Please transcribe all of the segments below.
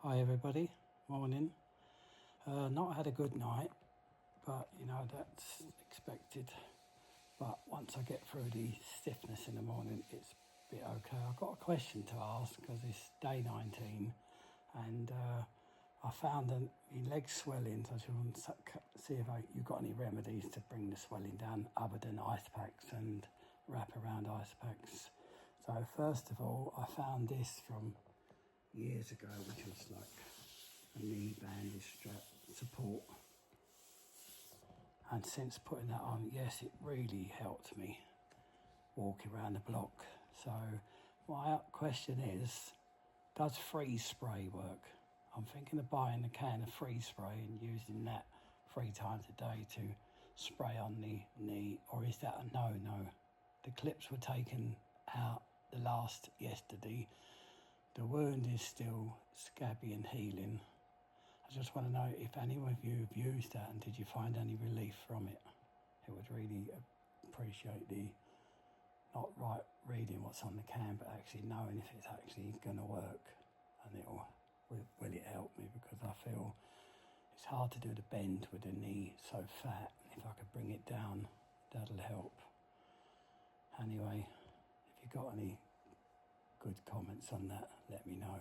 Hi everybody, morning. Not had a good night, but you know, that's expected. But once I get through the stiffness in the morning, it's a bit okay. I've got a question to ask because it's day 19 and I found my leg swelling, so I just want to see if you've got any remedies to bring the swelling down other than ice packs and wrap around ice packs. So first of all, I found this from years ago, which was like a knee bandage strap support. And since putting that on, yes, it really helped me walk around the block. So my question is, does freeze spray work? I'm thinking of buying a can of freeze spray and using that 3 times a day to spray on the knee, or is that a no-no? The clips were taken out yesterday. The wound is still scabby and healing. I just want to know if any of you have used that and did you find any relief from it? It would really appreciate the not right reading what's on the can, but actually knowing if it's actually going to work, and will it help me, because I feel it's hard to do the bend with the knee so fat. If I could bring it down, that'll help. Anyway, if you've got any good comments on that, let me know.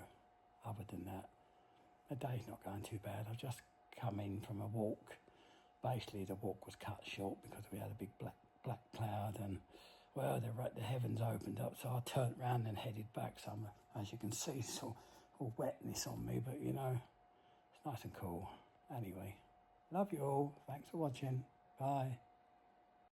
Other than that, the day's not going too bad. I've just come in from a walk. Basically, the walk was cut short because we had a big black cloud, and well, the heavens opened up, so I turned around and headed back. So as you can see, it's all wetness on me, but you know, it's nice and cool. Anyway, love you all. Thanks for watching. Bye.